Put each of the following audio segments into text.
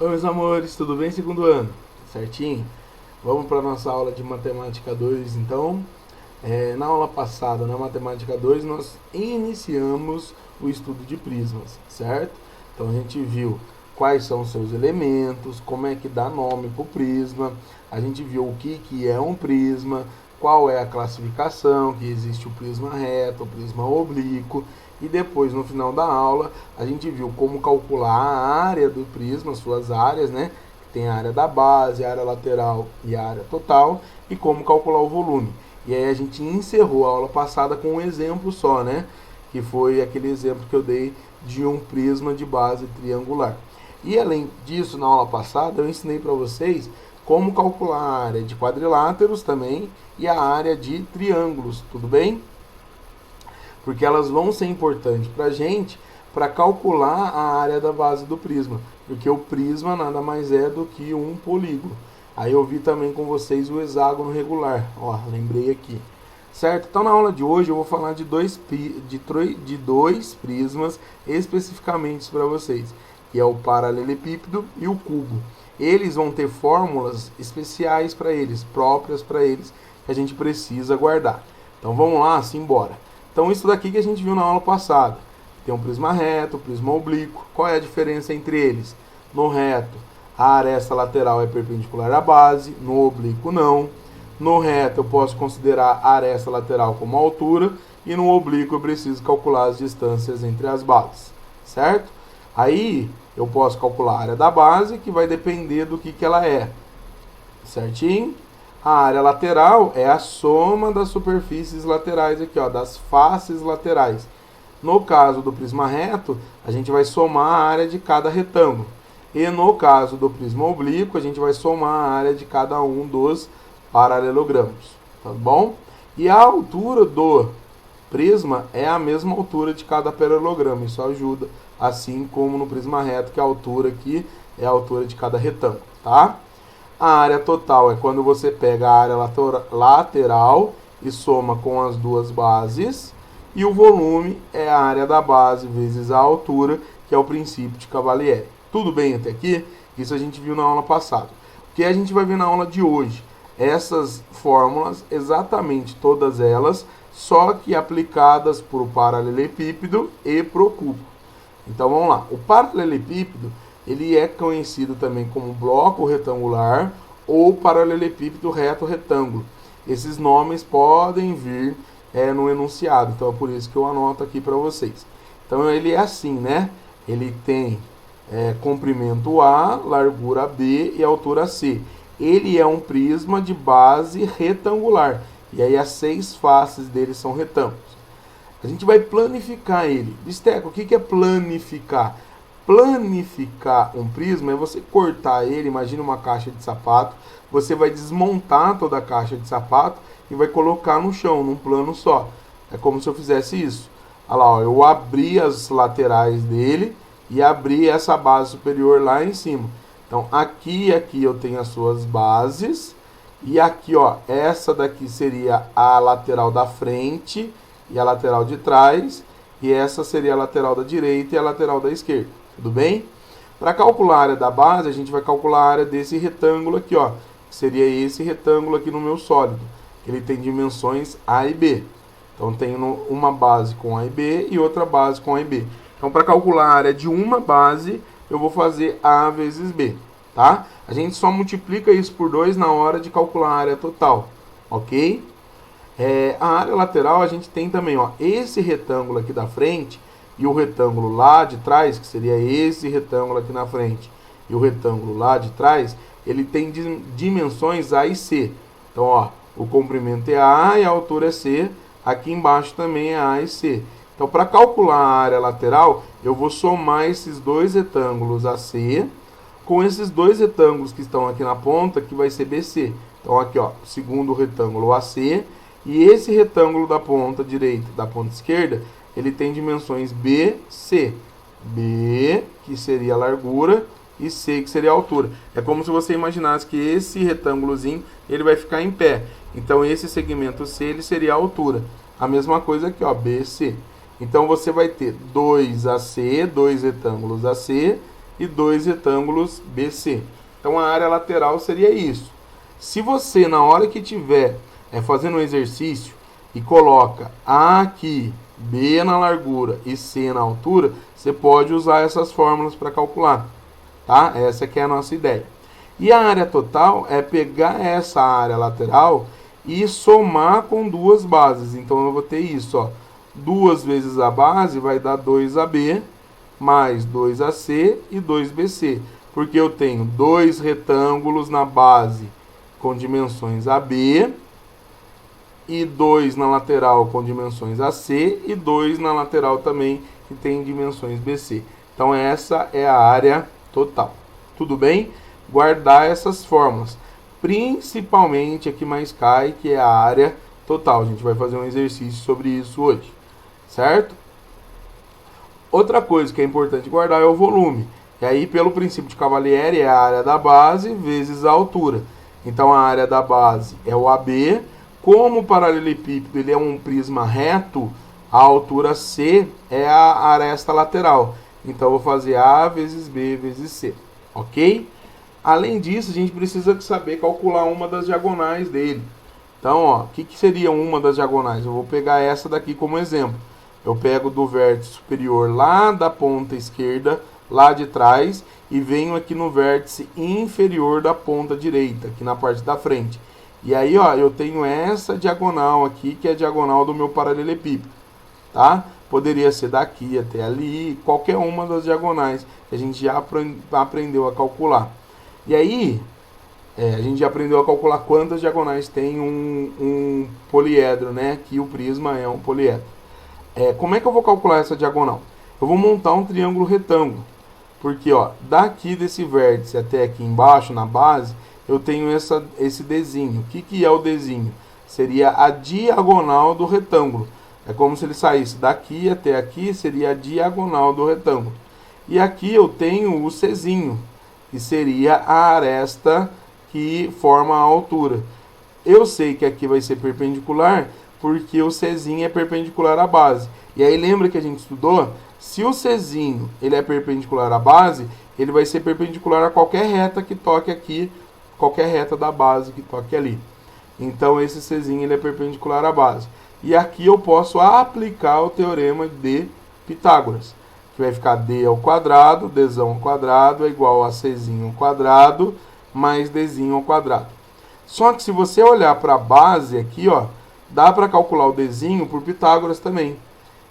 Oi, meus amores, tudo bem? Segundo ano, certinho? Vamos para nossa aula de Matemática 2, então. Na aula passada, na Matemática 2, nós iniciamos o estudo de prismas, certo? Então a gente viu quais são os seus elementos, como é que dá nome para o prisma, a gente viu o que é um prisma, qual é a classificação, que existe o prisma reto, o prisma oblíquo, e depois, no final da aula, a gente viu como calcular a área do prisma, suas áreas, né? Tem a área da base, a área lateral e a área total, e como calcular o volume. E aí a gente encerrou a aula passada com um exemplo só, né? Que foi aquele exemplo que eu dei de um prisma de base triangular. E além disso, na aula passada, eu ensinei para vocês como calcular a área de quadriláteros também e a área de triângulos, tudo bem? Porque elas vão ser importantes para a gente para calcular a área da base do prisma, porque o prisma nada mais é do que um polígono. Aí eu vi também com vocês o hexágono regular, ó, lembrei aqui. Certo? Então na aula de hoje eu vou falar de dois prismas especificamente para vocês, que é o paralelepípedo e o cubo. Eles vão ter fórmulas especiais para eles, próprias para eles, que a gente precisa guardar. Então vamos lá, simbora. Então isso daqui que a gente viu na aula passada. Tem um prisma reto, um prisma oblíquo. Qual é a diferença entre eles? No reto, a aresta lateral é perpendicular à base, no oblíquo não. No reto eu posso considerar a aresta lateral como altura e no oblíquo eu preciso calcular as distâncias entre as bases, certo? Aí eu posso calcular a área da base, que vai depender do que ela é, certinho? A área lateral é a soma das superfícies laterais aqui, ó, das faces laterais. No caso do prisma reto, a gente vai somar a área de cada retângulo. E no caso do prisma oblíquo, a gente vai somar a área de cada um dos paralelogramos, tá bom? E a altura do prisma é a mesma altura de cada paralelogramo, isso ajuda, assim como no prisma reto, que a altura aqui é a altura de cada retângulo, tá? A área total é quando você pega a área lateral e soma com as duas bases. E o volume é a área da base vezes a altura, que é o princípio de Cavalieri. Tudo bem até aqui? Isso a gente viu na aula passada. O que a gente vai ver na aula de hoje? Essas fórmulas, exatamente todas elas, só que aplicadas para o paralelepípedo e para o cubo. Então vamos lá. O paralelepípedo ele é conhecido também como bloco retangular ou paralelepípedo reto retângulo. Esses nomes podem vir no enunciado, então é por isso que eu anoto aqui para vocês. Então ele é assim, né? Ele tem comprimento A, largura B e altura C. Ele é um prisma de base retangular, e aí as 6 faces dele são retângulos. A gente vai planificar ele. Bisteco, o que é planificar? Planificar um prisma é você cortar ele, imagina uma caixa de sapato, você vai desmontar toda a caixa de sapato e vai colocar no chão, num plano só. É como se eu fizesse isso. Olha lá, ó, eu abri as laterais dele e abri essa base superior lá em cima. Então aqui e aqui eu tenho as suas bases, e aqui, ó, essa daqui seria a lateral da frente e a lateral de trás, e essa seria a lateral da direita e a lateral da esquerda. Tudo bem? Para calcular a área da base, a gente vai calcular a área desse retângulo aqui, ó. Que seria esse retângulo aqui no meu sólido. Ele tem dimensões A e B. Então, tenho uma base com A e B e outra base com A e B. Então, para calcular a área de uma base, eu vou fazer A vezes B, tá? A gente só multiplica isso por 2 na hora de calcular a área total, ok? A área lateral a gente tem também, ó, esse retângulo aqui da frente e o retângulo lá de trás, que seria esse retângulo aqui na frente, e o retângulo lá de trás, ele tem dimensões A e C. Então, ó, o comprimento é A e a altura é C. Aqui embaixo também é A e C. Então, para calcular a área lateral, eu vou somar esses dois retângulos AC com esses dois retângulos que estão aqui na ponta, que vai ser BC. Então, aqui, ó, segundo retângulo AC, e esse retângulo da ponta direita e da ponta esquerda, ele tem dimensões BC. B, que seria a largura, e C, que seria a altura. É como se você imaginasse que esse retângulozinho, ele vai ficar em pé. Então, esse segmento C, ele seria a altura. A mesma coisa aqui, ó, BC. Então, você vai ter 2AC, dois retângulos AC, e 2 retângulos BC. Então a área lateral seria isso. Se você, na hora que tiver fazendo um exercício e coloca A aqui, B na largura e C na altura, você pode usar essas fórmulas para calcular, tá? Essa aqui é a nossa ideia. E a área total é pegar essa área lateral e somar com duas bases. Então eu vou ter isso, ó. 2 vezes a base vai dar 2AB, mais 2AC e 2BC. Porque eu tenho 2 retângulos na base com dimensões AB, e 2 na lateral com dimensões AC, e 2 na lateral também que tem dimensões BC. Então essa é a área total. Tudo bem? Guardar essas fórmulas. Principalmente a que mais cai, que é a área total. A gente vai fazer um exercício sobre isso hoje. Certo? Outra coisa que é importante guardar é o volume. E aí, pelo princípio de Cavalieri, é a área da base vezes a altura. Então, a área da base é o AB. Como o paralelepípedo ele é um prisma reto, a altura C é a aresta lateral. Então, eu vou fazer A vezes B vezes C. Ok? Além disso, a gente precisa saber calcular uma das diagonais dele. Então, ó, o que seria uma das diagonais? Eu vou pegar essa daqui como exemplo. Eu pego do vértice superior lá da ponta esquerda, lá de trás, e venho aqui no vértice inferior da ponta direita, aqui na parte da frente. E aí, ó, eu tenho essa diagonal aqui, que é a diagonal do meu paralelepípedo, tá? Poderia ser daqui até ali, qualquer uma das diagonais que a gente já aprendeu a calcular. E aí, a gente já aprendeu a calcular quantas diagonais tem um poliedro, né? Aqui o prisma é um poliedro. Como é que eu vou calcular essa diagonal? Eu vou montar um triângulo retângulo. Porque, ó, daqui desse vértice até aqui embaixo, na base, eu tenho esse Dzinho. O que é o Dzinho? Seria a diagonal do retângulo. É como se ele saísse daqui até aqui, seria a diagonal do retângulo. E aqui eu tenho o Czinho, que seria a aresta que forma a altura. Eu sei que aqui vai ser perpendicular, porque o Czinho é perpendicular à base. E aí lembra que a gente estudou? Se o Czinho ele é perpendicular à base, ele vai ser perpendicular a qualquer reta que toque aqui, qualquer reta da base que toque ali. Então esse Czinho ele é perpendicular à base. E aqui eu posso aplicar o teorema de Pitágoras, que vai ficar D ao quadrado, Dzão ao quadrado é igual a Czinho ao quadrado, mais Dzinho ao quadrado. Só que se você olhar para a base aqui, ó, dá para calcular o Dzinho por Pitágoras também.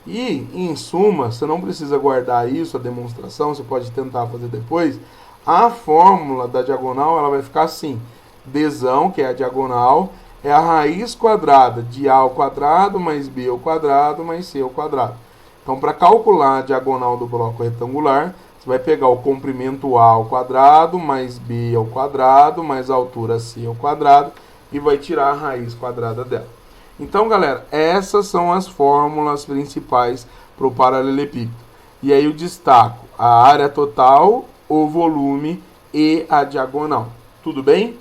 E, em suma, você não precisa guardar isso, a demonstração, você pode tentar fazer depois. A fórmula da diagonal ela vai ficar assim. Dzão, que é a diagonal, é a raiz quadrada de A ao quadrado, mais B ao quadrado, mais C ao quadrado. Então, para calcular a diagonal do bloco retangular, você vai pegar o comprimento A ao quadrado, mais B ao quadrado, mais a altura C ao quadrado, e vai tirar a raiz quadrada dela. Então, galera, essas são as fórmulas principais para o paralelepípedo. E aí eu destaco a área total, o volume e a diagonal. Tudo bem?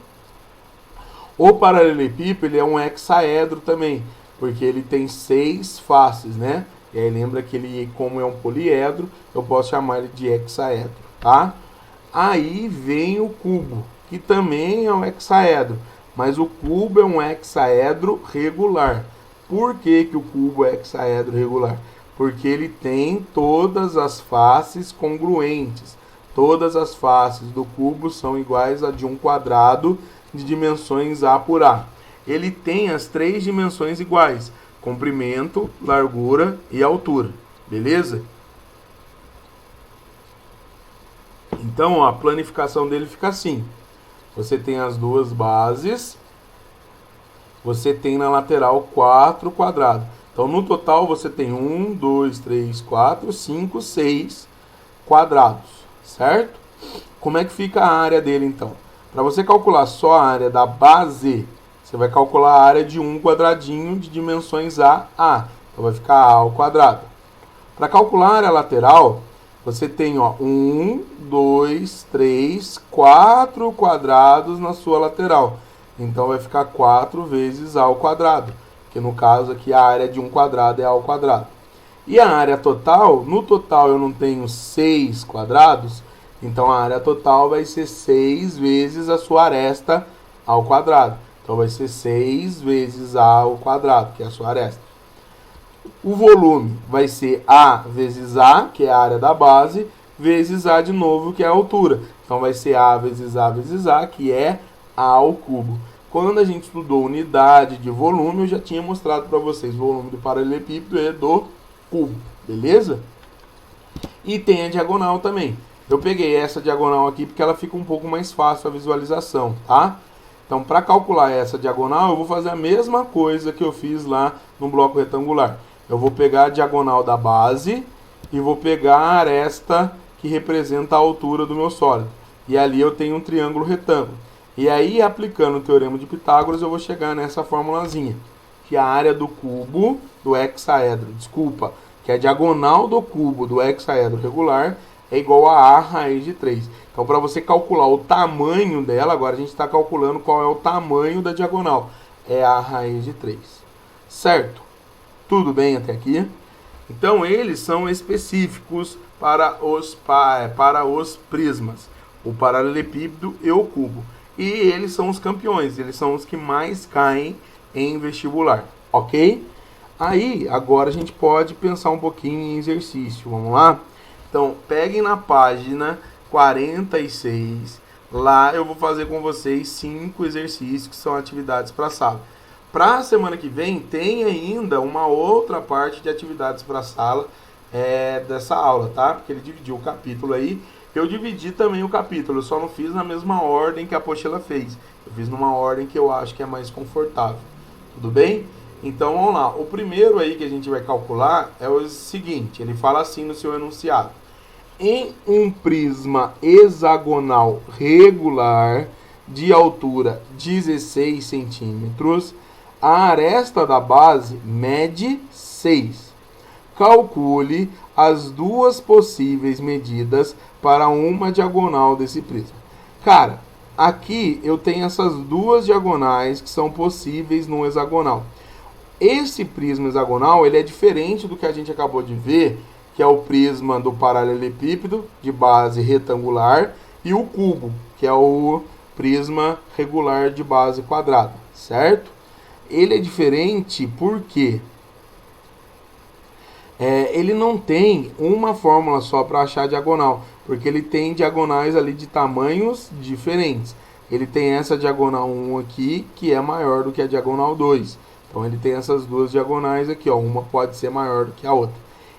O paralelepípedo ele é um hexaedro também, porque ele tem 6 faces, né? E aí lembra que ele, como é um poliedro, eu posso chamar ele de hexaedro, tá? Aí vem o cubo, que também é um hexaedro. Mas o cubo é um hexaedro regular. Por que o cubo é hexaedro regular? Porque ele tem todas as faces congruentes. Todas as faces do cubo são iguais a de um quadrado de dimensões A por A. Ele tem as 3 dimensões iguais: comprimento, largura e altura. Beleza? Então, ó, a planificação dele fica assim. Você tem as duas bases, você tem na lateral 4 quadrados. Então, no total, você tem 1, 2, 3, 4, 5, 6 quadrados, certo? Como é que fica a área dele, então? Para você calcular só a área da base, você vai calcular a área de um quadradinho de dimensões A. Então, vai ficar A ao quadrado. Para calcular a área lateral, você tem, ó, 1, 2, 3, 4 quadrados na sua lateral. Então, vai ficar 4 vezes A ao quadrado. Que no caso aqui, a área de um quadrado é A ao quadrado. E a área total, no total eu não tenho 6 quadrados, Então a área total vai ser 6 vezes a sua aresta ao quadrado. Então vai ser 6 vezes A ao quadrado, que é a sua aresta. O volume vai ser A vezes A, que é a área da base, vezes A de novo, que é a altura. Então vai ser A vezes A, que é A ao cubo. Quando a gente estudou unidade de volume, eu já tinha mostrado para vocês o volume do paralelepípedo e do cubo, beleza? E tem a diagonal também. Eu peguei essa diagonal aqui porque ela fica um pouco mais fácil a visualização, tá? Então, para calcular essa diagonal, eu vou fazer a mesma coisa que eu fiz lá no bloco retangular. Eu vou pegar a diagonal da base e vou pegar a aresta que representa a altura do meu sólido. E ali eu tenho um triângulo retângulo. E aí, aplicando o teorema de Pitágoras, eu vou chegar nessa formulazinha, que a área do cubo do hexaedro, que a diagonal do cubo do hexaedro regular é igual a A raiz de 3. Então, para você calcular o tamanho dela, agora a gente está calculando qual é o tamanho da diagonal. É A raiz de 3. Certo? Tudo bem até aqui? Então, eles são específicos para os prismas, o paralelepípedo e o cubo. E eles são os campeões, eles são os que mais caem em vestibular, ok? Aí, agora a gente pode pensar um pouquinho em exercício, vamos lá? Então, peguem na página 46, lá eu vou fazer com vocês 5 exercícios que são atividades para a sala. Para a semana que vem, tem ainda uma outra parte de atividades para a sala dessa aula, tá? Porque ele dividiu o capítulo aí. Eu dividi também o capítulo, eu só não fiz na mesma ordem que a apostila fez. Eu fiz numa ordem que eu acho que é mais confortável. Tudo bem? Então, vamos lá. O primeiro aí que a gente vai calcular é o seguinte. Ele fala assim no seu enunciado. Em um prisma hexagonal regular de altura 16 centímetros, a aresta da base mede 6. Calcule as duas possíveis medidas para uma diagonal desse prisma. Cara, aqui eu tenho essas duas diagonais que são possíveis no hexagonal. Esse prisma hexagonal ele é diferente do que a gente acabou de ver, que é o prisma do paralelepípedo de base retangular e o cubo, que é o prisma regular de base quadrada, certo? Ele é diferente porque ele não tem uma fórmula só para achar a diagonal, porque ele tem diagonais ali de tamanhos diferentes. Ele tem essa diagonal 1 aqui, que é maior do que a diagonal 2. Então ele tem essas duas diagonais aqui, ó, uma pode ser maior do que a outra.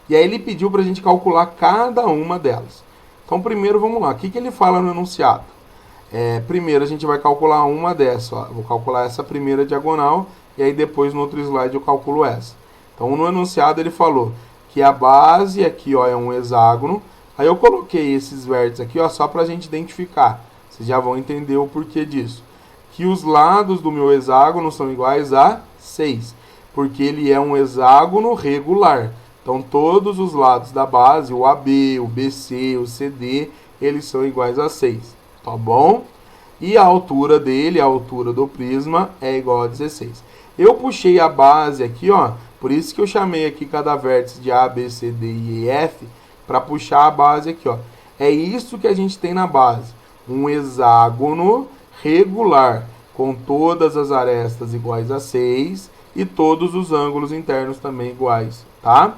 E aí ele pediu para a gente calcular cada uma delas. Então primeiro vamos lá, o que ele fala no enunciado? Primeiro a gente vai calcular uma dessa, ó. Vou calcular essa primeira diagonal e aí depois no outro slide eu calculo essa. Então no enunciado ele falou que a base aqui, ó, é um hexágono. Aí eu coloquei esses vértices aqui, ó, só para a gente identificar. Vocês já vão entender o porquê disso. Que os lados do meu hexágono são iguais a 6, porque ele é um hexágono regular. Então todos os lados da base, o AB, o BC, o CD, eles são iguais a 6, tá bom? E a altura dele, a altura do prisma, é igual a 16. Eu puxei a base aqui, ó, por isso que eu chamei aqui cada vértice de A, B, C, D e F, para puxar a base aqui, ó. É isso que a gente tem na base, um hexágono regular, com todas as arestas iguais a 6 e todos os ângulos internos também iguais, tá?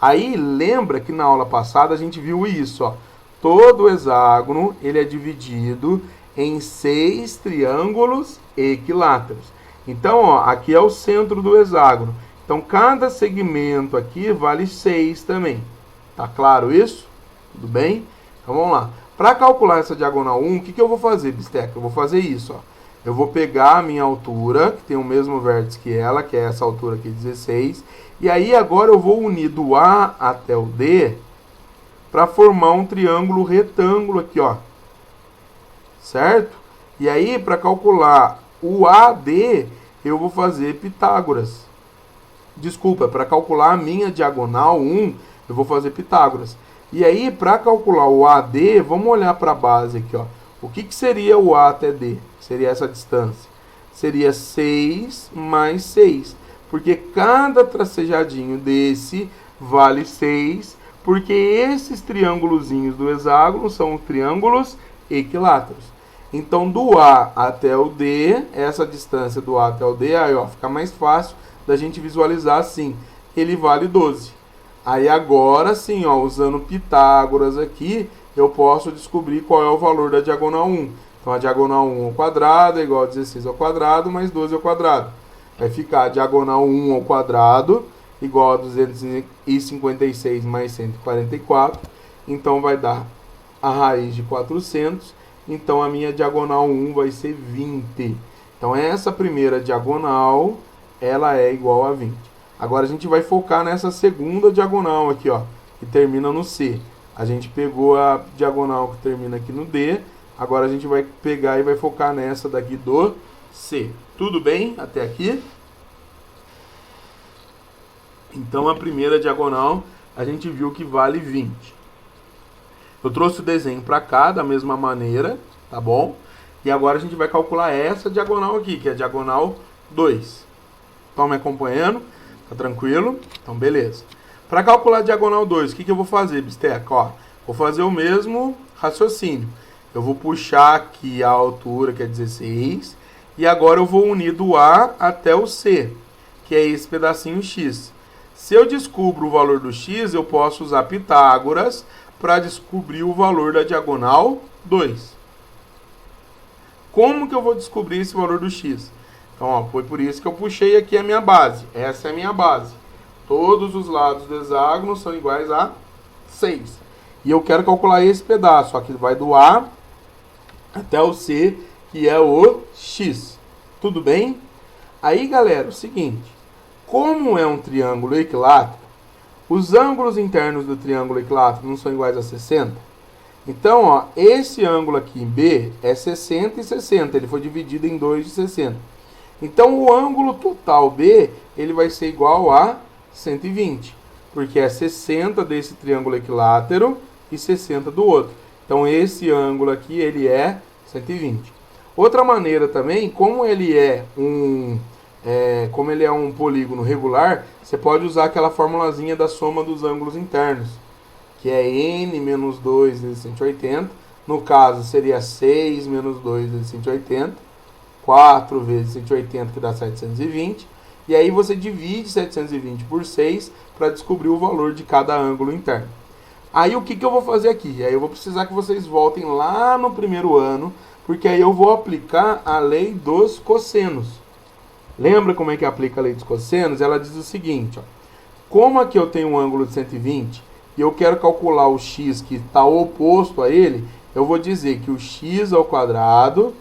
Aí lembra que na aula passada a gente viu isso, ó. Todo hexágono ele é dividido em 6 triângulos equiláteros. Então, ó, aqui é o centro do hexágono. Então, cada segmento aqui vale 6 também. Tá claro isso? Tudo bem? Então, vamos lá. Para calcular essa diagonal 1, o que eu vou fazer, Bisteca? Eu vou fazer isso, ó. Eu vou pegar a minha altura, que tem o mesmo vértice que ela, que é essa altura aqui, 16. E aí, agora eu vou unir do A até o D para formar um triângulo retângulo aqui, ó. Certo? E aí, para calcular o AD, eu vou fazer Pitágoras. Desculpa, para calcular a minha diagonal 1, eu vou fazer Pitágoras. E aí, para calcular o AD, vamos olhar para a base aqui, ó. O que seria o A até D? Seria essa distância. Seria 6 mais 6. Porque cada tracejadinho desse vale 6. Porque esses triângulozinhos do hexágono são triângulos equiláteros. Então, do A até o D, essa distância do A até o D, aí ó, fica mais fácil da gente visualizar assim. Ele vale 12. Aí agora sim, ó, usando Pitágoras aqui, eu posso descobrir qual é o valor da diagonal 1. Então, a diagonal 1 ao quadrado é igual a 16 ao quadrado mais 12 ao quadrado. Vai ficar a diagonal 1 ao quadrado igual a 256 mais 144. Então, vai dar a raiz de 400. Então, a minha diagonal 1 vai ser 20. Então, essa primeira diagonal, ela é igual a 20. Agora, a gente vai focar nessa segunda diagonal aqui, ó, que termina no C. A gente pegou a diagonal que termina aqui no D. Agora, a gente vai pegar e vai focar nessa daqui do C. Tudo bem até aqui? Então, a primeira diagonal, a gente viu que vale 20. Eu trouxe o desenho para cá da mesma maneira, tá bom? E agora a gente vai calcular essa diagonal aqui, que é a diagonal 2. Estão me acompanhando? Tá tranquilo? Então, beleza. Para calcular a diagonal 2, o que eu vou fazer, Bisteca? Ó, vou fazer o mesmo raciocínio. Eu vou puxar aqui a altura, que é 16, e agora eu vou unir do A até o C, que é esse pedacinho X. Se eu descubro o valor do X, eu posso usar Pitágoras para descobrir o valor da diagonal 2. Como que eu vou descobrir esse valor do X? Então, ó, foi por isso que eu puxei aqui a minha base. Essa é a minha base. Todos os lados do hexágono são iguais a 6. E eu quero calcular esse pedaço. Aqui vai do A até o C, que é o X. Tudo bem? Aí, galera, o seguinte. Como é um triângulo equilátero, os ângulos internos do triângulo equilátero não são iguais a 60? Então, ó, esse ângulo aqui em B é 60 e 60. Ele foi dividido em 2 de 60. Então, o ângulo total B, ele vai ser igual a 120. Porque é 60 desse triângulo equilátero e 60 do outro. Então, esse ângulo aqui, ele é 120. Outra maneira também, como ele é um polígono regular, você pode usar aquela formulazinha da soma dos ângulos internos, que é n menos 2 vezes 180. No caso, seria 6 menos 2 vezes 180. 4 vezes 180, que dá 720. E aí você divide 720 por 6 para descobrir o valor de cada ângulo interno. Aí o que eu vou fazer aqui? Aí eu vou precisar que vocês voltem lá no primeiro ano, porque aí eu vou aplicar a lei dos cossenos. Lembra como é que aplica a lei dos cossenos? Ela diz o seguinte, ó, como aqui eu tenho um ângulo de 120 e eu quero calcular o x que está oposto a ele, eu vou dizer que o x ao quadrado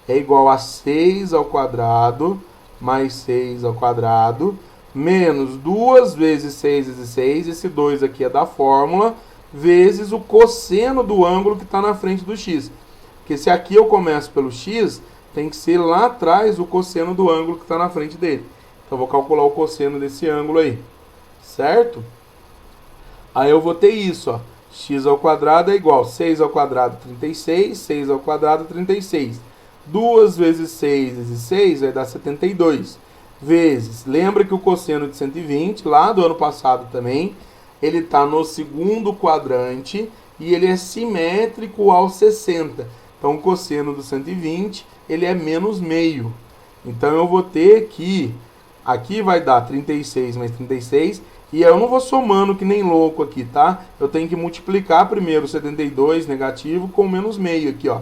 é igual a 6 ao quadrado mais 6 ao quadrado menos 2 vezes 6 vezes 6, esse 2 aqui é da fórmula, vezes o cosseno do ângulo que está na frente do x. Porque se aqui eu começo pelo x, tem que ser lá atrás o cosseno do ângulo que está na frente dele. Então, eu vou calcular o cosseno desse ângulo aí. Certo? Aí eu vou ter isso, ó. X ao quadrado é igual a 6 ao quadrado, 36. 6 ao quadrado, 36. 2 vezes 6 vezes 6 vai dar 72. Vezes, lembra que o cosseno de 120, lá do ano passado também, ele está no segundo quadrante e ele é simétrico ao 60. Então, o cosseno do 120, ele é menos meio. Então, eu vou ter que, aqui vai dar 36 mais 36, e eu não vou somando que nem louco aqui, tá? Eu tenho que multiplicar primeiro o 72 negativo com menos meio aqui, ó.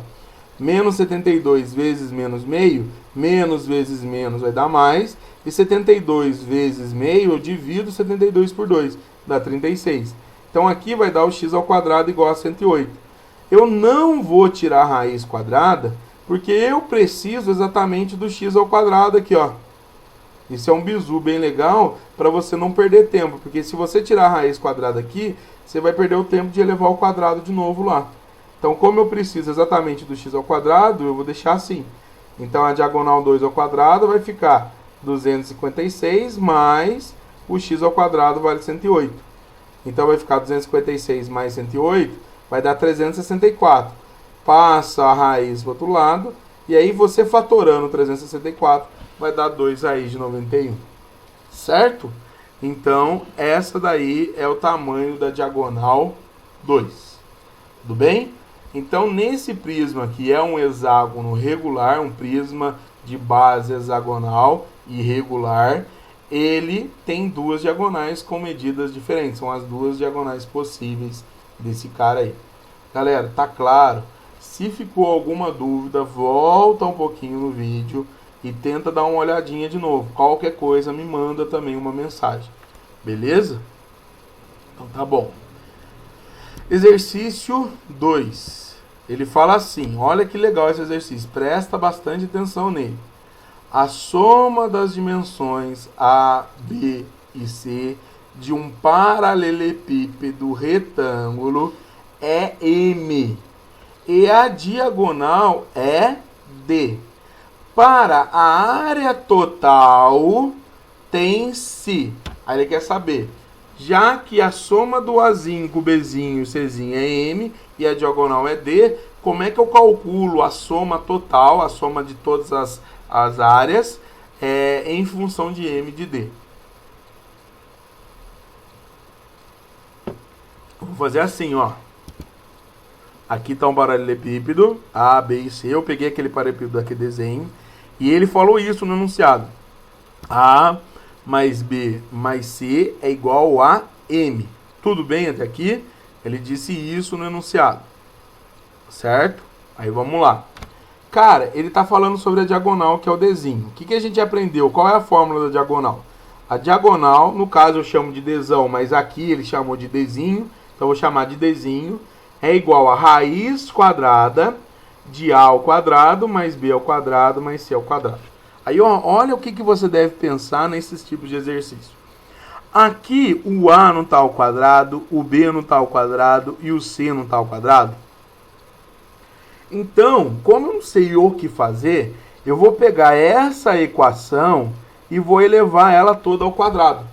Menos 72 vezes menos meio, menos vezes menos vai dar mais, e 72 vezes meio, eu divido 72 por 2, dá 36. Então, aqui vai dar o x ao quadrado igual a 108. Eu não vou tirar a raiz quadrada, porque eu preciso exatamente do x ao quadrado aqui, ó. Isso é um bizu bem legal para você não perder tempo, porque se você tirar a raiz quadrada aqui, você vai perder o tempo de elevar ao quadrado de novo lá. Então, como eu preciso exatamente do x ao quadrado, eu vou deixar assim. Então, a diagonal 2 ao quadrado vai ficar 256 mais o x ao quadrado vale 108. Então, vai ficar 256 mais 108, vai dar 364. Passa a raiz para o outro lado, e aí você fatorando 364, vai dar 2 raiz de 91. Certo? Então, essa daí é o tamanho da diagonal 2. Tudo bem? Então, nesse prisma que é um hexágono regular, um prisma de base hexagonal irregular, ele tem duas diagonais com medidas diferentes. São as duas diagonais possíveis desse cara aí. Galera, tá claro? Se ficou alguma dúvida, volta um pouquinho no vídeo e tenta dar uma olhadinha de novo. Qualquer coisa, me manda também uma mensagem. Beleza? Então tá bom. Exercício 2. Ele fala assim, olha que legal esse exercício, presta bastante atenção nele. A soma das dimensões A, B e C de um paralelepípedo retângulo é M e a diagonal é D. Para a área total tem-se. Aí ele quer saber, já que a soma do Azinho com o Bzinho e o Czinho é M e a diagonal é D, como é que eu calculo a soma total, a soma de todas as áreas em função de M e de D? Vou fazer assim, ó. Aqui está um paralelepípedo, A, B e C. Eu peguei aquele paralelepípedo aqui, desenho, e ele falou isso no enunciado. A mais B mais C é igual a M. Tudo bem até aqui? Ele disse isso no enunciado. Certo? Aí vamos lá. Cara, ele está falando sobre a diagonal, que é o Dzinho. O que a gente aprendeu? Qual é a fórmula da diagonal? A diagonal, no caso eu chamo de Dzão, mas aqui ele chamou de Dzinho, então eu vou chamar de Dzinho, é igual a raiz quadrada de A ao quadrado mais B ao quadrado mais C ao quadrado. Aí, ó, olha o que você deve pensar nesses tipos de exercício. Aqui o A não está ao quadrado, o B não está ao quadrado e o C não está ao quadrado. Então, como eu não sei o que fazer, eu vou pegar essa equação e vou elevar ela toda ao quadrado.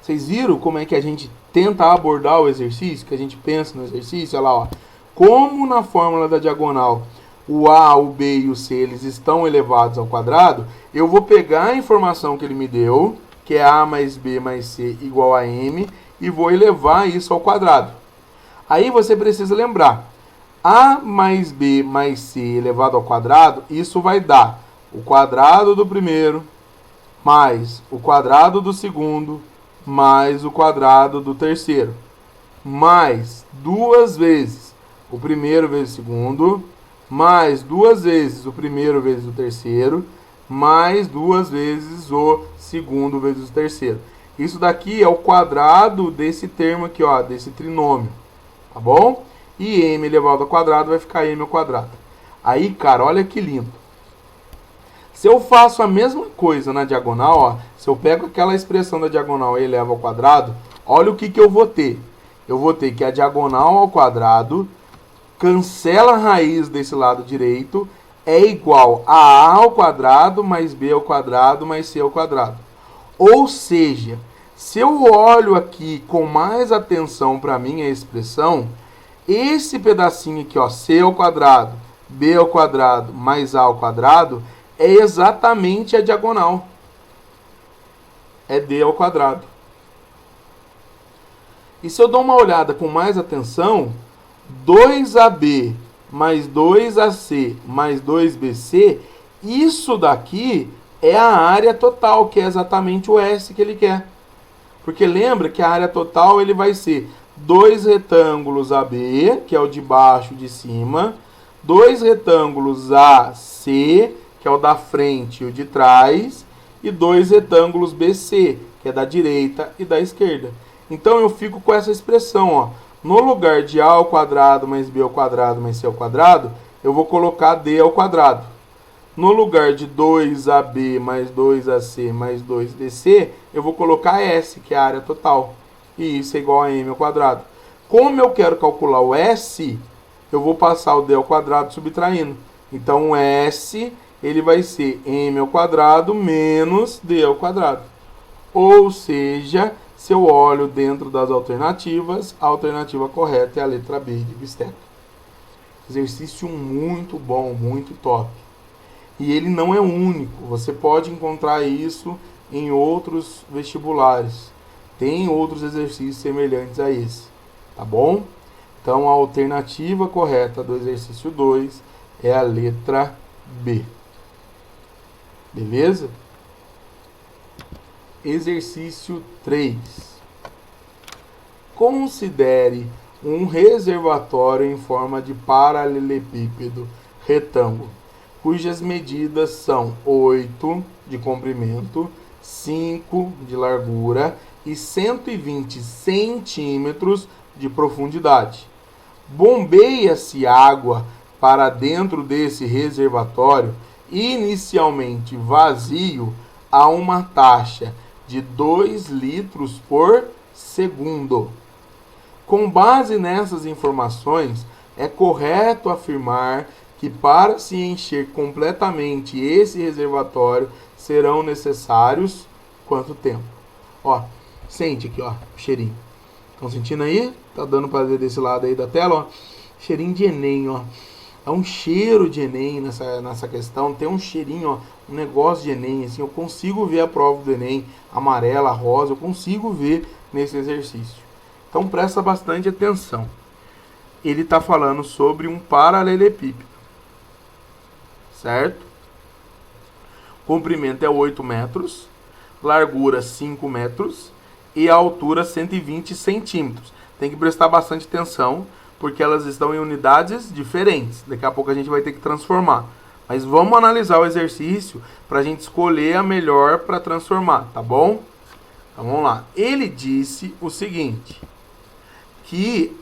Vocês viram como é que a gente tenta abordar o exercício, que a gente pensa no exercício? Olha lá, ó. Como na fórmula da diagonal o A, o B e o C eles estão elevados ao quadrado, eu vou pegar a informação que ele me deu, que é A mais B mais C igual a M, e vou elevar isso ao quadrado. Aí você precisa lembrar, A mais B mais C elevado ao quadrado, isso vai dar o quadrado do primeiro, mais o quadrado do segundo, mais o quadrado do terceiro, mais duas vezes o primeiro vezes o segundo, mais duas vezes o primeiro vezes o terceiro, mais duas vezes o segundo vezes o terceiro. Isso daqui é o quadrado desse termo aqui, ó, desse trinômio, tá bom? E m elevado ao quadrado vai ficar m ao quadrado. Aí, cara, olha que lindo. Se eu faço a mesma coisa na diagonal, ó, se eu pego aquela expressão da diagonal e elevo ao quadrado, olha o que eu vou ter. Eu vou ter que a diagonal ao quadrado cancela a raiz desse lado direito, é igual a A ao quadrado mais B ao quadrado mais C ao quadrado. Ou seja, se eu olho aqui com mais atenção para a minha expressão, esse pedacinho aqui, ó, C ao quadrado, B ao quadrado mais A ao quadrado, é exatamente a diagonal. É D ao quadrado. E se eu dou uma olhada com mais atenção, 2AB mais 2AC mais 2BC, isso daqui é a área total, que é exatamente o S que ele quer. Porque lembra que a área total ele vai ser 2 retângulos AB, que é o de baixo e de cima, 2 retângulos AC, que é o da frente e o de trás, e 2 retângulos BC, que é da direita e da esquerda. Então eu fico com essa expressão, ó. No lugar de A ao quadrado mais B ao quadrado mais C ao quadrado, eu vou colocar D ao quadrado. No lugar de 2AB mais 2AC mais 2BC, eu vou colocar S, que é a área total. E isso é igual a M ao quadrado. Como eu quero calcular o S, eu vou passar o D ao quadrado subtraindo. Então o S ele vai ser M ao quadrado menos D ao quadrado. Ou seja, se eu olho dentro das alternativas, a alternativa correta é a letra B de bisteca. Exercício muito bom, muito top. E ele não é único, você pode encontrar isso em outros vestibulares. Tem outros exercícios semelhantes a esse, tá bom? Então a alternativa correta do exercício 2 é a letra B. Beleza? Exercício 3. Considere um reservatório em forma de paralelepípedo retângulo, cujas medidas são 8 de comprimento, 5 de largura e 120 centímetros de profundidade. Bombeia-se água para dentro desse reservatório, inicialmente vazio, a uma taxa de 2 litros por segundo. Com base nessas informações, é correto afirmar que para se encher completamente esse reservatório serão necessários quanto tempo? Ó, sente aqui, ó, o cheirinho. Estão sentindo aí? Tá dando para ver desse lado aí da tela, ó. Cheirinho de Enem, ó. É um cheiro de Enem nessa questão. Tem um cheirinho, ó, um negócio de Enem, assim. Eu consigo ver a prova do Enem, amarela, rosa. Eu consigo ver nesse exercício. Então presta bastante atenção. Ele está falando sobre um paralelepípedo, certo? Comprimento é 8 metros, largura 5 metros e a altura 120 centímetros. Tem que prestar bastante atenção, porque elas estão em unidades diferentes. Daqui a pouco a gente vai ter que transformar. Mas vamos analisar o exercício para a gente escolher a melhor para transformar, tá bom? Então vamos lá. Ele disse o seguinte, que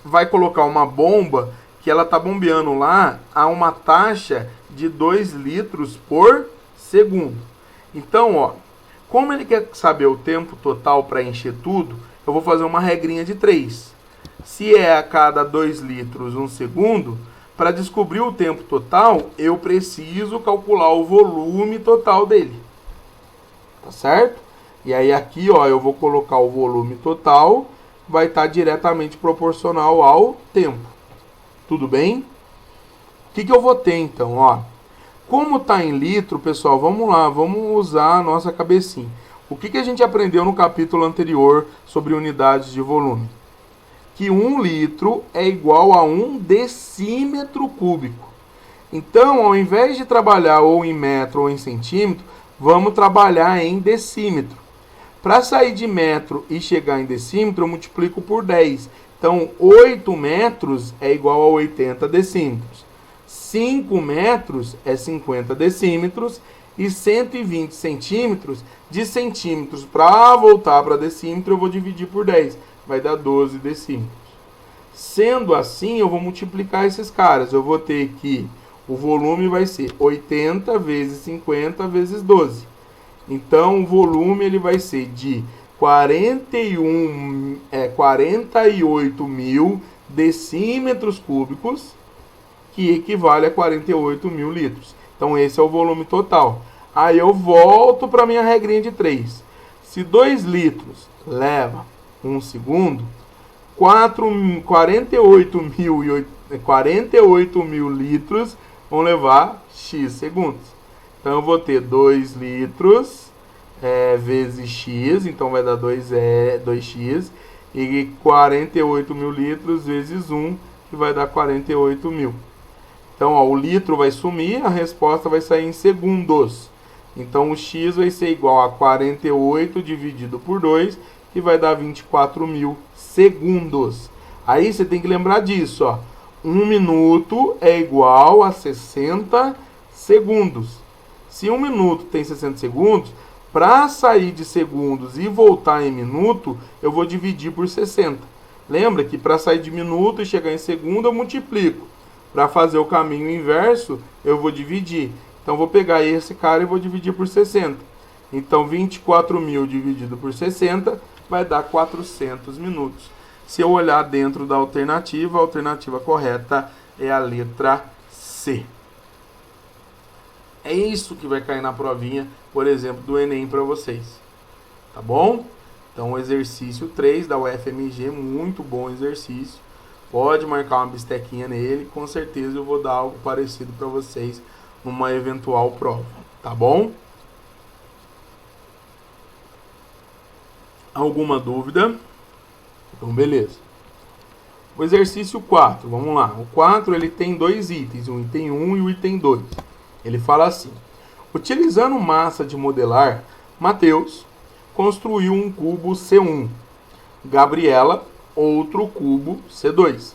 vai colocar uma bomba que ela está bombeando lá a uma taxa de 2 litros por segundo. Então, ó, como ele quer saber o tempo total para encher tudo, eu vou fazer uma regrinha de 3. Se é a cada 2 litros 1 segundo, para descobrir o tempo total, eu preciso calcular o volume total dele. Tá certo? E aí aqui, ó, eu vou colocar o volume total, vai estar diretamente proporcional ao tempo. Tudo bem? O que eu vou ter então, ó? Como está em litro, pessoal, vamos lá, vamos usar a nossa cabecinha. O que a gente aprendeu no capítulo anterior sobre unidades de volume? Que 1 litro é igual a 1 decímetro cúbico. Então, ao invés de trabalhar ou em metro ou em centímetro, vamos trabalhar em decímetro. Para sair de metro e chegar em decímetro, eu multiplico por 10. Então, 8 metros é igual a 80 decímetros. 5 metros é 50 decímetros. E 120 centímetros, de centímetros para voltar para decímetro, eu vou dividir por 10. Vai dar 12 decímetros. Sendo assim, eu vou multiplicar esses caras. Eu vou ter que o volume vai ser 80 vezes 50 vezes 12. Então, o volume ele vai ser de 48 mil decímetros cúbicos, que equivale a 48 mil litros. Então, esse é o volume total. Aí eu volto para a minha regrinha de 3. Se 2 litros leva 1 segundo, 48 mil litros vão levar X segundos. Então, eu vou ter 2 litros vezes X, então vai dar 2x, e 48 mil litros vezes 1, que vai dar 48 mil. Então, ó, o litro vai sumir, a resposta vai sair em segundos. Então, o X vai ser igual a 48 dividido por 2, que vai dar 24 mil segundos. Aí, você tem que lembrar disso, ó. 1 minuto é igual a 60 segundos. Se 1 minuto tem 60 segundos, para sair de segundos e voltar em minuto, eu vou dividir por 60. Lembra que para sair de minuto e chegar em segundo, eu multiplico. Para fazer o caminho inverso, eu vou dividir. Então, vou pegar esse cara e vou dividir por 60. Então, 24 mil dividido por 60 vai dar 400 minutos. Se eu olhar dentro da alternativa, a alternativa correta é a letra C. É isso que vai cair na provinha, por exemplo, do Enem para vocês. Tá bom? Então, o exercício 3 da UFMG, muito bom exercício. Pode marcar uma bistequinha nele, com certeza eu vou dar algo parecido para vocês numa eventual prova, tá bom? Alguma dúvida? Então, beleza. O exercício 4, vamos lá. O 4 ele tem dois itens, o item 1 e o item 2. Ele fala assim: utilizando massa de modelar, Mateus construiu um cubo C1, Gabriela outro cubo C2.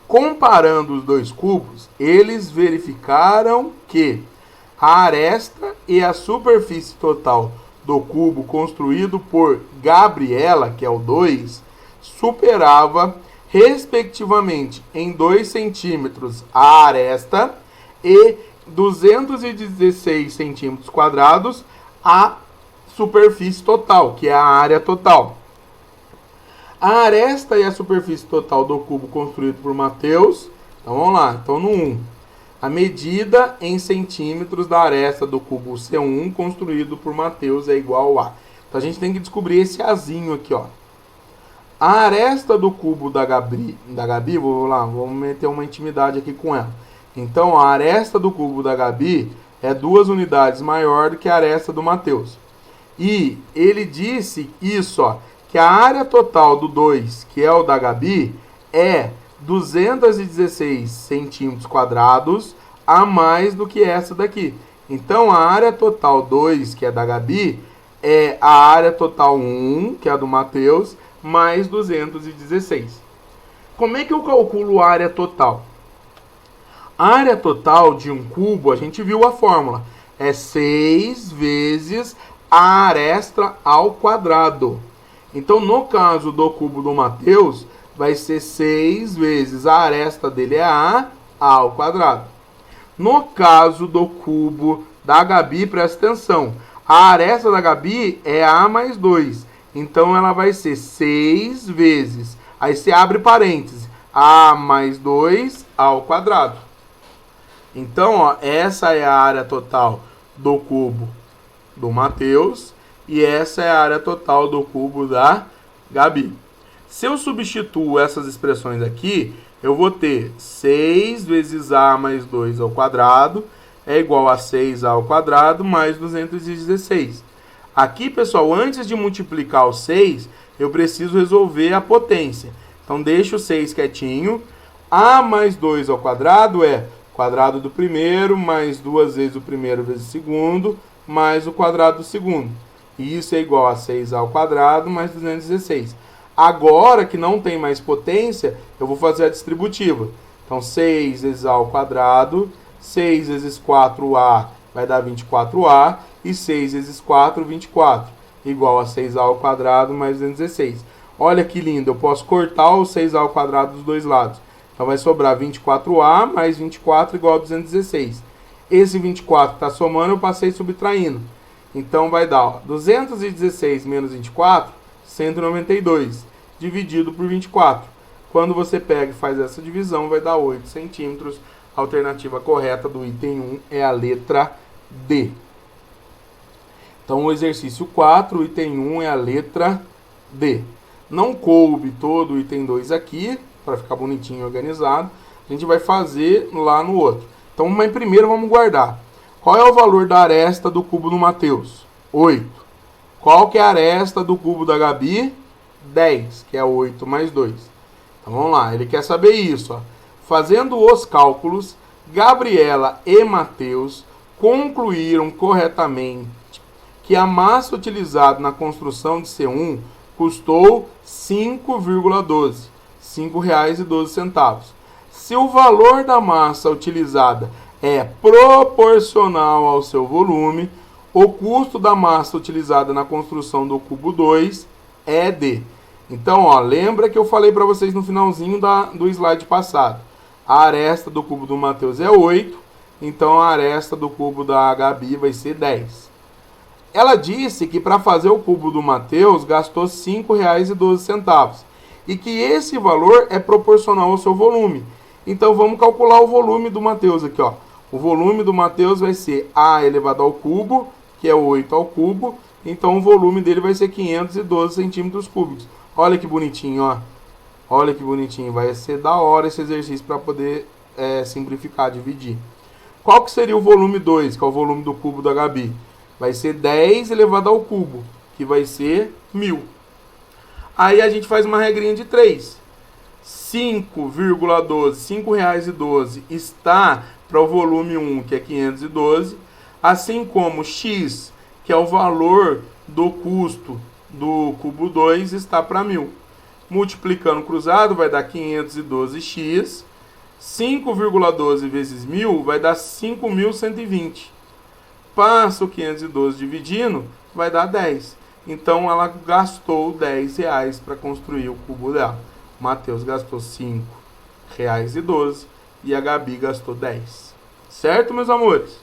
Comparando os dois cubos, eles verificaram que a aresta e a superfície total do cubo construído por Gabriela, que é o 2, superava respectivamente em 2 centímetros a aresta e 216 centímetros quadrados a superfície total, que é a área total. A aresta e a superfície total do cubo construído por Mateus. Então vamos lá, então no 1. A medida em centímetros da aresta do cubo C1 construído por Mateus é igual a. Então a gente tem que descobrir esse azinho aqui, ó. A aresta do cubo da Gabi, vamos meter uma intimidade aqui com ela. Então a aresta do cubo da Gabi é 2 unidades maior do que a aresta do Mateus. E ele disse isso, ó, que a área total do 2, que é o da Gabi, é 216 centímetros quadrados a mais do que essa daqui. Então a área total 2, que é da Gabi, é a área total 1, que é a do Mateus, mais 216. Como é que eu calculo a área total? A área total de um cubo, a gente viu a fórmula, é 6 vezes a aresta ao quadrado. Então, no caso do cubo do Mateus, vai ser 6 vezes a aresta dele é A ao quadrado. No caso do cubo da Gabi, presta atenção, a aresta da Gabi é A mais 2. Então, ela vai ser 6 vezes, aí você abre parênteses, A mais 2 ao quadrado. Então, ó, essa é a área total do cubo do Mateus e essa é a área total do cubo da Gabi. Se eu substituo essas expressões aqui, eu vou ter 6 vezes A mais 2 ao quadrado é igual a 6A ao quadrado mais 216. Aqui, pessoal, antes de multiplicar o 6, eu preciso resolver a potência. Então, deixa o 6 quietinho. A mais 2 ao quadrado é quadrado do primeiro, mais 2 vezes o primeiro vezes o segundo, mais o quadrado do segundo. E isso é igual a 6A ao quadrado mais 216. Agora que não tem mais potência, eu vou fazer a distributiva. Então, 6 vezes A ao quadrado, 6 vezes 4A vai dar 24A, e 6 vezes 4, 24, igual a 6A ao quadrado mais 216. Olha que lindo, eu posso cortar o 6A ao quadrado dos dois lados. Então vai sobrar 24A mais 24 igual a 216. Esse 24 está somando, eu passei subtraindo. Então vai dar, ó, 216 menos 24, 192, dividido por 24. Quando você pega e faz essa divisão, vai dar 8 centímetros. A alternativa correta do item 1 é a letra D. Então, o exercício 4, o item 1 é a letra D. Não coube todo o item 2 aqui, para ficar bonitinho e organizado. A gente vai fazer lá no outro. Então, mas primeiro vamos guardar. Qual é o valor da aresta do cubo do Mateus? 8. Qual que é a aresta do cubo da Gabi? 10, que é 8 mais 2. Então, vamos lá. Ele quer saber isso, ó. Fazendo os cálculos, Gabriela e Mateus concluíram corretamente que a massa utilizada na construção de C1 custou 5,12, R$ 5,12. Se o valor da massa utilizada é proporcional ao seu volume, o custo da massa utilizada na construção do cubo 2 é D. Então, ó, lembra que eu falei para vocês no finalzinho do slide passado. A aresta do cubo do Mateus é 8, então a aresta do cubo da Gabi vai ser 10. Ela disse que para fazer o cubo do Mateus gastou R$ 5,12 e que esse valor é proporcional ao seu volume. Então vamos calcular o volume do Mateus aqui, ó. O volume do Mateus vai ser A elevado ao cubo, que é 8 ao cubo, então o volume dele vai ser 512 centímetros cúbicos. Olha que bonitinho, ó. Olha que bonitinho, vai ser da hora esse exercício para poder simplificar, dividir. Qual que seria o volume 2, que é o volume do cubo da Gabi? Vai ser 10 elevado ao cubo, que vai ser 1000. Aí a gente faz uma regrinha de 3. 5,12, R$ 5,12 está para o volume 1, que é 512, assim como X, que é o valor do custo do cubo 2, está para 1.000. Multiplicando cruzado vai dar 512x, 5,12 vezes 1.000 vai dar 5.120. Passa o 512 dividindo, vai dar 10. Então ela gastou R$10 para construir o cubo dela. O Matheus gastou R$5,12 e a Gabi gastou 10. Certo, meus amores?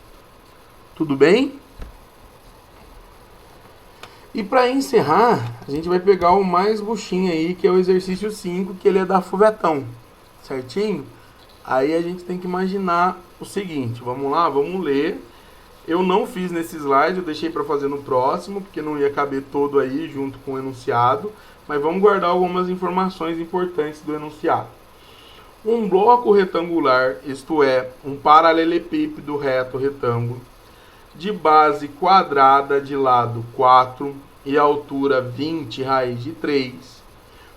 Tudo bem? E para encerrar, a gente vai pegar o mais buchinho aí, que é o exercício 5, que ele é da Fuvetão. Certinho? Aí a gente tem que imaginar o seguinte. Vamos lá, vamos ler. Eu não fiz nesse slide, eu deixei para fazer no próximo, porque não ia caber todo aí junto com o enunciado. Mas vamos guardar algumas informações importantes do enunciado. Um bloco retangular, isto é, um paralelepípedo reto retângulo, de base quadrada de lado 4 e altura 20 raiz de 3,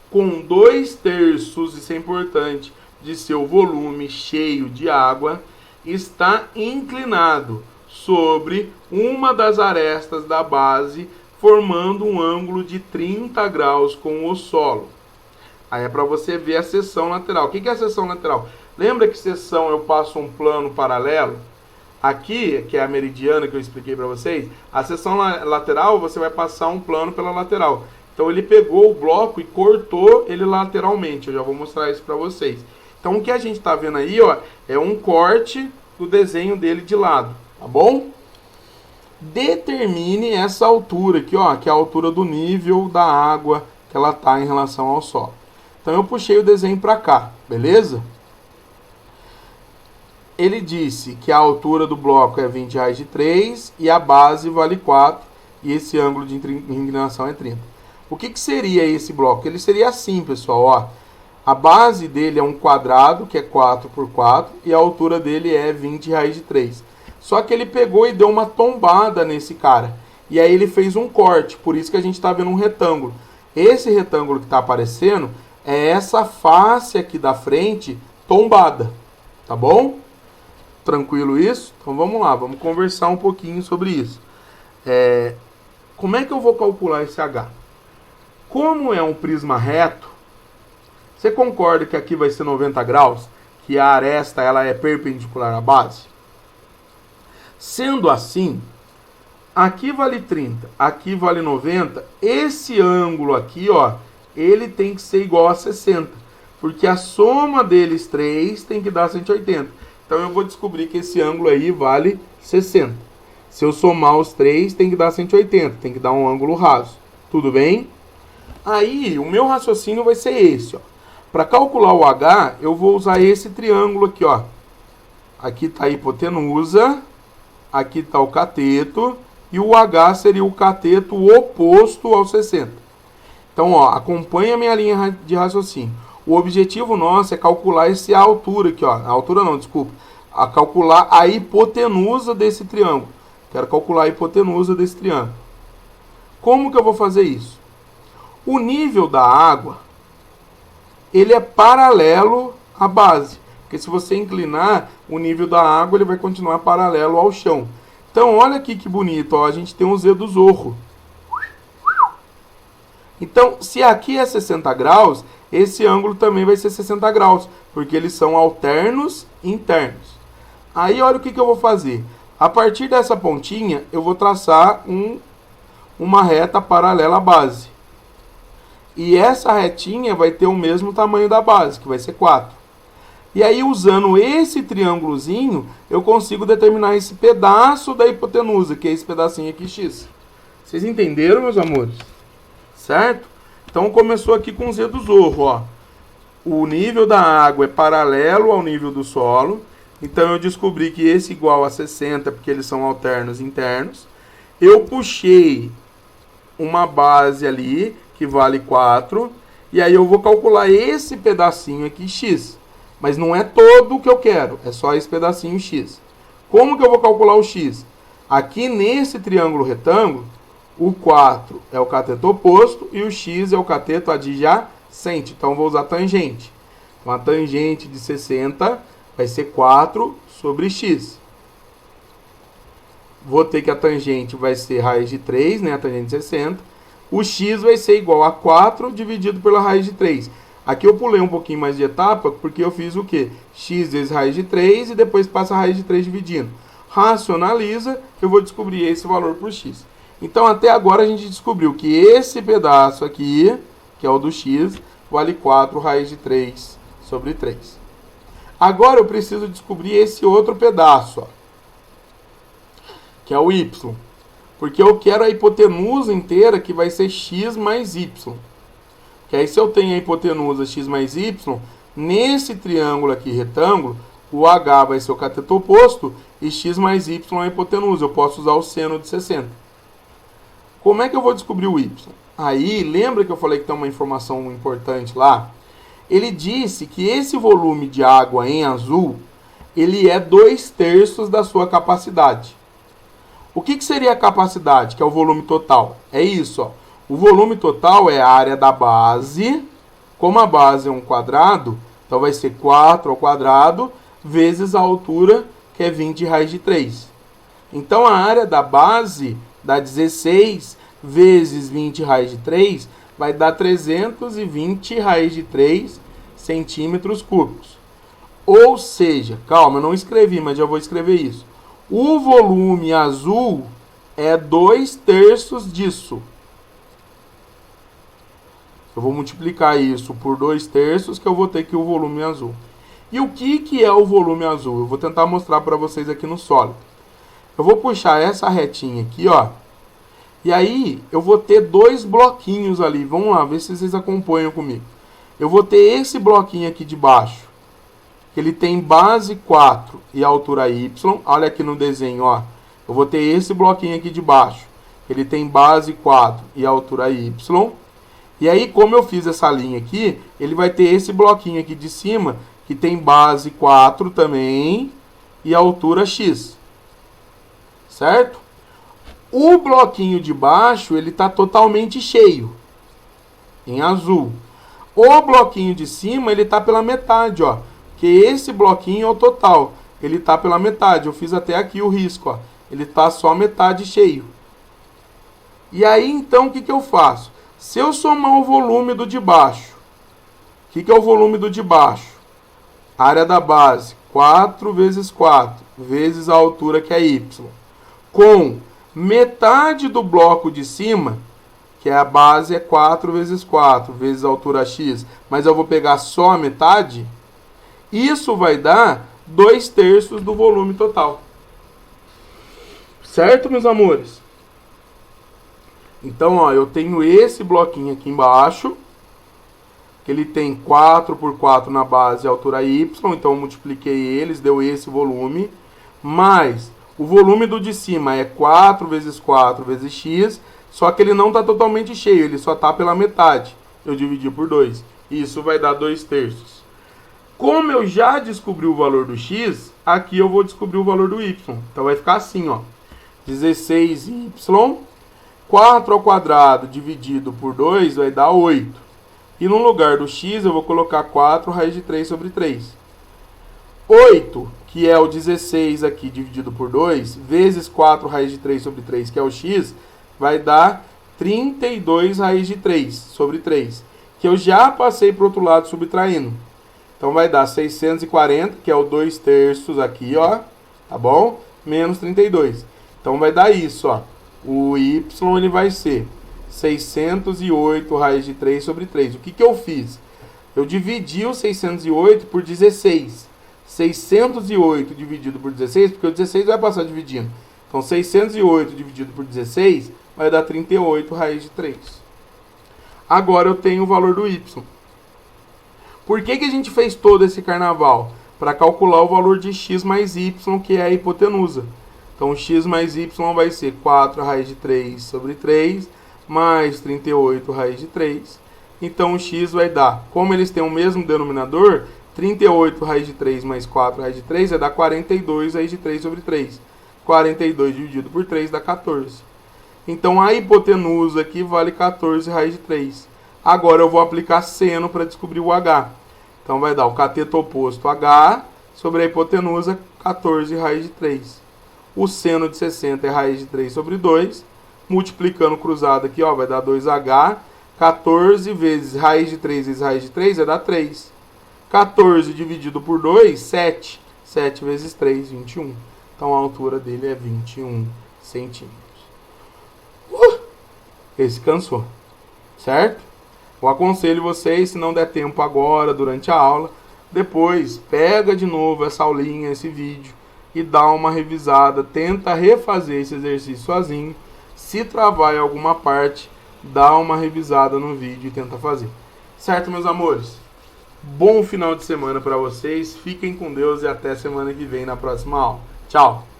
com 2/3, isso é importante, de seu volume cheio de água, está inclinado sobre uma das arestas da base, formando um ângulo de 30 graus com o solo. Aí é para você ver a seção lateral. O que é a seção lateral? Lembra que seção eu passo um plano paralelo? Aqui, que é a meridiana que eu expliquei para vocês, a seção lateral você vai passar um plano pela lateral. Então ele pegou o bloco e cortou ele lateralmente. Eu já vou mostrar isso para vocês. Então o que a gente está vendo aí, ó, é um corte do desenho dele de lado, tá bom? Determine essa altura aqui, ó, que é a altura do nível da água que ela está em relação ao solo. Então eu puxei o desenho para cá, beleza? Ele disse que a altura do bloco é 20 raiz de 3 e a base vale 4 e esse ângulo de inclinação é 30. O que seria esse bloco? Ele seria assim, pessoal, ó. A base dele é um quadrado, que é 4 por 4, e a altura dele é 20 raiz de 3. Só que ele pegou e deu uma tombada nesse cara. E aí ele fez um corte, por isso que a gente está vendo um retângulo. Esse retângulo que está aparecendo é essa face aqui da frente tombada, tá bom? Tranquilo isso? Então vamos lá, vamos conversar um pouquinho sobre isso. Como é que eu vou calcular esse H? Como é um prisma reto, você concorda que aqui vai ser 90 graus? Que a aresta ela é perpendicular à base? Sendo assim, aqui vale 30, aqui vale 90, esse ângulo aqui, ó, ele tem que ser igual a 60, porque a soma deles 3 tem que dar 180. Então eu vou descobrir que esse ângulo aí vale 60. Se eu somar os 3, tem que dar 180, tem que dar um ângulo raso. Tudo bem? Aí o meu raciocínio vai ser esse, ó. Para calcular o H, eu vou usar esse triângulo aqui, ó. Aqui está a hipotenusa, aqui está o cateto, e o H seria o cateto oposto ao 60. Então, ó, acompanha a minha linha de raciocínio. O objetivo nosso é calcular essa altura aqui, ó. A altura não, desculpa. A calcular a hipotenusa desse triângulo. Quero calcular a hipotenusa desse triângulo. Como que eu vou fazer isso? O nível da água, ele é paralelo à base. Porque se você inclinar, o nível da água ele vai continuar paralelo ao chão. Então, olha aqui que bonito, ó, a gente tem um Z do Zorro. Então, se aqui é 60 graus, esse ângulo também vai ser 60 graus, porque eles são alternos internos. Aí, olha o que eu vou fazer. A partir dessa pontinha, eu vou traçar uma reta paralela à base. E essa retinha vai ter o mesmo tamanho da base, que vai ser 4. E aí, usando esse triângulozinho, eu consigo determinar esse pedaço da hipotenusa, que é esse pedacinho aqui, X. Vocês entenderam, meus amores? Certo? Então, começou aqui com o Z do Zorro, ó. O nível da água é paralelo ao nível do solo. Então, eu descobri que esse igual a 60, porque eles são alternos internos. Eu puxei uma base ali, que vale 4. E aí, eu vou calcular esse pedacinho aqui, X. Mas não é todo o que eu quero, é só esse pedacinho X. Como que eu vou calcular o X? Aqui nesse triângulo retângulo, O 4 é o cateto oposto e o x é o cateto adjacente. Então, vou usar tangente. Então, a tangente de 60 vai ser 4 sobre x. Vou ter que a tangente vai ser raiz de 3, né? A tangente de 60. O x vai ser igual a 4 dividido pela raiz de 3. Aqui eu pulei um pouquinho mais de etapa, porque eu fiz o quê? X vezes raiz de 3 e depois passa a raiz de 3 dividindo. Racionaliza, eu vou descobrir esse valor por x. Então, até agora a gente descobriu que esse pedaço aqui, que é o do x, vale 4 raiz de 3 sobre 3. Agora eu preciso descobrir esse outro pedaço, ó, que é o y. Porque eu quero a hipotenusa inteira, que vai ser x mais y. Que aí, se eu tenho a hipotenusa x mais y, nesse triângulo aqui, retângulo, o h vai ser o cateto oposto e x mais y é a hipotenusa. Eu posso usar o seno de 60. Como é que eu vou descobrir o y? Aí, lembra que eu falei que tem uma informação importante lá? Ele disse que esse volume de água em azul, ele é 2/3 da sua capacidade. O que seria a capacidade, que é o volume total? É isso, ó. O volume total é a área da base. Como a base é um quadrado, então vai ser 4 ao quadrado vezes a altura, que é 20 raiz de 3. Então, a área da base dá 16 vezes 20 raiz de 3, vai dar 320 raiz de 3 centímetros cúbicos. Ou seja, calma, eu não escrevi, mas já vou escrever isso. O volume azul é 2/3 disso. Eu vou multiplicar isso por 2/3, que eu vou ter aqui o volume azul. E o que é o volume azul? Eu vou tentar mostrar para vocês aqui no sólido. Eu vou puxar essa retinha aqui, ó. E aí, eu vou ter dois bloquinhos ali. Vamos lá, ver se vocês acompanham comigo. Eu vou ter esse bloquinho aqui de baixo. Ele tem base 4 e altura y. Olha aqui no desenho, ó. Eu vou ter esse bloquinho aqui de baixo. Ele tem base 4 e altura y. E aí, como eu fiz essa linha aqui, ele vai ter esse bloquinho aqui de cima, que tem base 4 também e altura x. Certo? O bloquinho de baixo, ele está totalmente cheio, em azul. O bloquinho de cima, ele está pela metade, ó. Que esse bloquinho é o total. Ele está pela metade. Eu fiz até aqui o risco, ó. Ele está só metade cheio. E aí, então, o que eu faço? Se eu somar o volume do de baixo, o que é o volume do de baixo? Área da base, 4 vezes 4, vezes a altura, que é y. Com metade do bloco de cima, que é a base, é 4 vezes 4, vezes a altura x. Mas eu vou pegar só a metade. Isso vai dar 2/3 do volume total. Certo, meus amores? Então, ó, eu tenho esse bloquinho aqui embaixo, que ele tem 4 por 4 na base e altura y, então eu multipliquei eles, deu esse volume, mais o volume do de cima é 4 vezes 4 vezes x, só que ele não está totalmente cheio, ele só está pela metade. Eu dividi por 2, isso vai dar 2/3. Como eu já descobri o valor do x, aqui eu vou descobrir o valor do y. Então vai ficar assim, ó, 16y, 4 ao quadrado dividido por 2 vai dar 8. E no lugar do x eu vou colocar 4 raiz de 3 sobre 3. 8, que é o 16 aqui dividido por 2, vezes 4 raiz de 3 sobre 3, que é o x, vai dar 32 raiz de 3 sobre 3. Que eu já passei para o outro lado subtraindo. Então vai dar 640, que é o 2/3 aqui, ó. Tá bom? Menos 32. Então vai dar isso, ó. O y ele vai ser 608 raiz de 3 sobre 3. O que eu fiz? Eu dividi o 608 por 16. 608 dividido por 16, porque o 16 vai passar dividindo. Então 608 dividido por 16 vai dar 38 raiz de 3. Agora eu tenho o valor do y. Por que a gente fez todo esse carnaval? Para calcular o valor de x mais y, que é a hipotenusa. Então, x mais y vai ser 4 raiz de 3 sobre 3, mais 38 raiz de 3. Então, o x vai dar, como eles têm o mesmo denominador, 38 raiz de 3 mais 4 raiz de 3 vai dar 42 raiz de 3 sobre 3. 42 dividido por 3 dá 14. Então a hipotenusa aqui vale 14 raiz de 3. Agora eu vou aplicar seno para descobrir o H. Então vai dar o cateto oposto H sobre a hipotenusa 14 raiz de 3. O seno de 60 é raiz de 3 sobre 2. Multiplicando cruzado aqui, ó, vai dar 2H. 14 vezes raiz de 3 vezes raiz de 3 vai dar 3. 14 dividido por 2, 7. 7 vezes 3, 21. Então a altura dele é 21 centímetros. Esse cansou, certo? Eu aconselho vocês, se não der tempo agora, durante a aula, depois pega de novo essa aulinha, esse vídeo e dá uma revisada, tenta refazer esse exercício sozinho. Se travar em alguma parte, dá uma revisada no vídeo e tenta fazer. Certo, meus amores? Bom final de semana para vocês, fiquem com Deus e até semana que vem na próxima aula. Tchau!